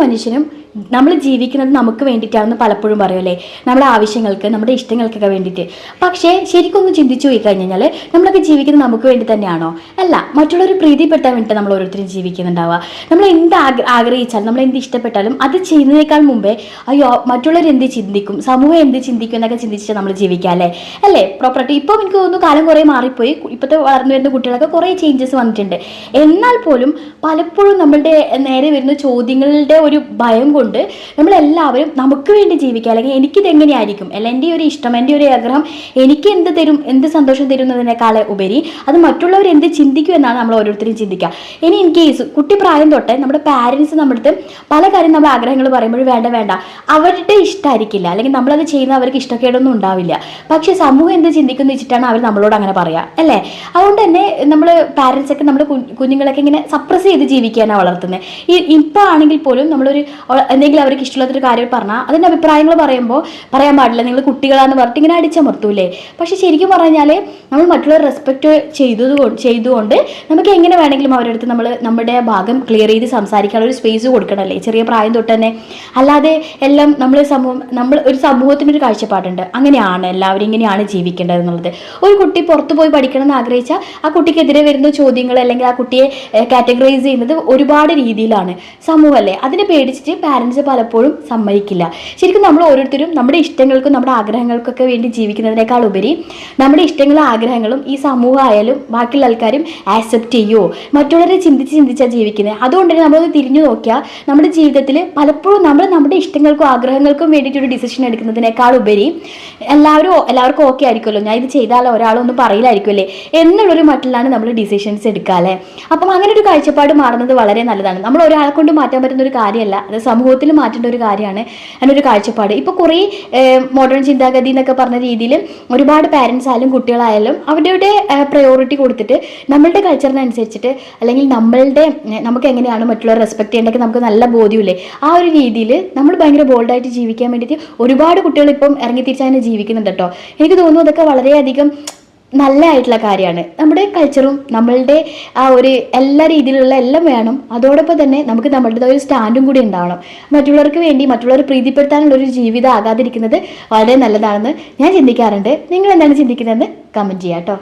മനുഷ്യനും നമ്മൾ ജീവിക്കുന്നത് നമുക്ക് വേണ്ടിയിട്ടാണെന്ന് പലപ്പോഴും പറയുമല്ലേ, നമ്മുടെ ആവശ്യങ്ങൾക്ക്, നമ്മുടെ ഇഷ്ടങ്ങൾക്കൊക്കെ വേണ്ടിയിട്ട്. പക്ഷേ ശരിക്കും ഒന്ന് ചിന്തിച്ചു പോയി കഴിഞ്ഞാൽ നമ്മളൊക്കെ ജീവിക്കുന്നത് നമുക്ക് വേണ്ടി തന്നെയാണോ? അല്ല, മറ്റുള്ളവർ പ്രീതിപ്പെട്ടാൻ വേണ്ടിയിട്ട് നമ്മൾ ഓരോരുത്തരും ജീവിക്കുന്നുണ്ടാവുക. നമ്മൾ എന്ത് ആഗ്രഹിച്ചാലും, നമ്മൾ എന്ത് ഇഷ്ടപ്പെട്ടാലും അത് ചെയ്യുന്നതിനേക്കാൾ മുമ്പേ അയ്യോ മറ്റുള്ളവർ എന്ത് ചിന്തിക്കും, സമൂഹം എന്ത് ചിന്തിക്കും എന്നൊക്കെ ചിന്തിച്ചിട്ട് നമ്മൾ ജീവിക്കുക അല്ലേ പ്രോപ്പറായിട്ട്. ഇപ്പോൾ എനിക്ക് തോന്നുന്നു കാലം കുറേ മാറിപ്പോയി, ഇപ്പോഴത്തെ വളർന്നു വരുന്ന കുട്ടികളൊക്കെ കുറേ ചേഞ്ചസ് വന്നിട്ടുണ്ട്. എന്നാൽ പോലും പലപ്പോഴും നമ്മളുടെ നേരെ വരുന്ന ചോദ്യങ്ങളുടെ ഒരു ഭയം കൊണ്ട് നമ്മളെല്ലാവരും നമുക്ക് വേണ്ടി ജീവിക്കുക, അല്ലെങ്കിൽ എനിക്കിത് എങ്ങനെയായിരിക്കും, അല്ല എൻ്റെ ഒരു ഇഷ്ടം, എൻ്റെ ഒരു ആഗ്രഹം എനിക്ക് എന്ത് തരും, എന്ത് സന്തോഷം തരുന്നതിനേക്കാളെ ഉപരി അത് മറ്റുള്ളവർ എന്ത് ചിന്തിക്കും എന്നാണ് നമ്മൾ ഓരോരുത്തരും ചിന്തിക്കുക. ഇനി ഇൻ കേസ് കുട്ടി പ്രായം തൊട്ടേ നമ്മുടെ പാരൻസ് നമ്മുടെ അടുത്ത് പല കാര്യം നമ്മുടെ ആഗ്രഹങ്ങൾ പറയുമ്പോൾ വേണ്ട അവരുടെ ഇഷ്ടമായിരിക്കില്ല, അല്ലെങ്കിൽ നമ്മളത് ചെയ്യുന്ന അവർക്ക് ഇഷ്ടക്കേടൊന്നും ഉണ്ടാവില്ല. പക്ഷേ സമൂഹം എന്ത് ചിന്തിക്കുന്നു വെച്ചിട്ടാണ് അവർ നമ്മളോട് അങ്ങനെ പറയുക അല്ലേ. അതുകൊണ്ട് തന്നെ നമ്മൾ പാരൻസൊക്കെ നമ്മുടെ കുഞ്ഞുങ്ങളൊക്കെ ഇങ്ങനെ സപ്രസ് ചെയ്ത് ജീവിക്കാനാണ് വളർത്തുന്നത്. ഇപ്പോൾ ആണെങ്കിൽ പോലും നമ്മളൊരു എന്തെങ്കിലും അവർക്ക് ഇഷ്ടമുള്ളൊരു കാര്യം പറഞ്ഞാൽ അതിൻ്റെ അഭിപ്രായങ്ങൾ പറയുമ്പോൾ പറയാൻ പാടില്ല, നിങ്ങൾ കുട്ടികളാന്ന് പറഞ്ഞിട്ട് ഇങ്ങനെ അടിച്ചമർത്തൂലേ. പക്ഷെ ശരിക്കും പറഞ്ഞാൽ നമ്മൾ മറ്റുള്ളവർ റെസ്പെക്റ്റ് ചെയ്തുകൊണ്ട് നമുക്ക് എങ്ങനെ വേണമെങ്കിലും അവരുടെ അടുത്ത് നമ്മുടെ ഭാഗം ക്ലിയർ ചെയ്ത് സംസാരിക്കാനുള്ള ഒരു സ്പേസ് കൊടുക്കണമല്ലേ ചെറിയ പ്രായം തൊട്ട് തന്നെ. അല്ലാതെ എല്ലാം നമ്മൾ ഒരു സമൂഹത്തിനൊരു കാഴ്ചപ്പാടുണ്ട്, അങ്ങനെയാണ് എല്ലാവരും ഇങ്ങനെയാണ് ജീവിക്കേണ്ടത് എന്നുള്ളത്. ഒരു കുട്ടി പുറത്തു പോയി പഠിക്കണം എന്ന് ആഗ്രഹിച്ചാൽ ആ കുട്ടിക്കെതിരെ വരുന്ന ചോദ്യങ്ങൾ അല്ലെങ്കിൽ ആ കുട്ടിയെ കാറ്റഗറൈസ് ചെയ്യുന്നത് ഒരുപാട് രീതിയിലാണ് സമൂഹമല്ലേ. അതിനെ പേടിച്ചിട്ട് പാരൻസ് പലപ്പോഴും സമ്മതിക്കില്ല. ശരിക്കും നമ്മൾ ഓരോരുത്തരും നമ്മുടെ ഇഷ്ടങ്ങൾക്കും നമ്മുടെ ആഗ്രഹങ്ങൾക്കൊക്കെ വേണ്ടി ജീവിക്കുന്നതിനേക്കാൾ ഉപരി നമ്മുടെ ഇഷ്ടങ്ങളും ആഗ്രഹങ്ങളും ഈ സമൂഹമായാലും ബാക്കിയുള്ള ആൾക്കാരും ആക്സെപ്റ്റ് ചെയ്യുമോ, മറ്റുള്ളവരെ ചിന്തിച്ചാണ് ജീവിക്കുന്നത്. അതുകൊണ്ട് തന്നെ നമ്മളൊന്ന് തിരിഞ്ഞു നോക്കിയാൽ നമ്മുടെ ജീവിതത്തിൽ പലപ്പോഴും നമ്മുടെ ഇഷ്ടങ്ങൾക്കും ആഗ്രഹങ്ങൾക്കും വേണ്ടിയിട്ടൊരു ഡിസിഷൻ എടുക്കുന്നതിനേക്കാൾ ഉപരി എല്ലാവർക്കും ഓക്കെ ആയിരിക്കുമല്ലോ, ഞാൻ ഇത് ചെയ്താലോ ഒരാളൊന്നും പറയില്ലായിരിക്കുമല്ലേ എന്നുള്ളൊരു മട്ടിലാണ് നമ്മൾ ഡിസിഷൻസ് എടുക്കുക അല്ലേ. അപ്പം അങ്ങനെ ഒരു കാഴ്ചപ്പാട് മാറുന്നത് വളരെ നല്ലതാണ്. നമ്മൾ ഒരാളെ കൊണ്ട് മാറ്റാൻ പറ്റുന്ന ഒരു കാര്യമല്ല, അത് സമൂഹത്തിൽ മാറ്റേണ്ട ഒരു കാര്യമാണ് അതിനൊരു കാഴ്ചപ്പാട്. ഇപ്പോൾ കുറേ മോഡേൺ ചിന്താഗതി എന്നൊക്കെ പറഞ്ഞ രീതിയിൽ ഒരുപാട് പാരൻസ് ആയാലും കുട്ടികളായാലും അവരുടെ പ്രയോറിറ്റി കൊടുത്തിട്ട് നമ്മളുടെ കൾച്ചറിനനുസരിച്ചിട്ട് അല്ലെങ്കിൽ നമുക്ക് എങ്ങനെയാണ് മറ്റുള്ളവർ റെസ്പെക്ട് ചെയ്യേണ്ടതൊക്കെ നമുക്ക് നല്ല ബോധ്യമില്ലേ, ആ ഒരു രീതിയിൽ നമ്മൾ ഭയങ്കര ബോൾഡായിട്ട് ജീവിക്കാൻ വേണ്ടിയിട്ട് ഒരുപാട് കുട്ടികൾ ഇപ്പം ഇറങ്ങി തിരിച്ചങ്ങനെ ജീവിക്കുന്നുണ്ട് കേട്ടോ. എനിക്ക് തോന്നുന്നു അതൊക്കെ വളരെയധികം നല്ലതായിട്ടുള്ള കാര്യമാണ്. നമ്മുടെ കൾച്ചറും നമ്മളുടെ ആ ഒരു എല്ലാ രീതിയിലുള്ള എല്ലാം വേണം. അതോടൊപ്പം തന്നെ നമുക്ക് നമ്മളുടെ ഒരു സ്റ്റാൻഡും കൂടി ഉണ്ടാവണം. മറ്റുള്ളവർക്ക് വേണ്ടി മറ്റുള്ളവരെ പ്രീതിപ്പെടുത്താനുള്ളൊരു ജീവിതം ആകാതിരിക്കുന്നത് വളരെ നല്ലതാണെന്ന് ഞാൻ ചിന്തിക്കാറുണ്ട്. നിങ്ങൾ എന്താണ് ചിന്തിക്കുന്നതെന്ന് കമൻറ്റ് ചെയ്യാം കേട്ടോ.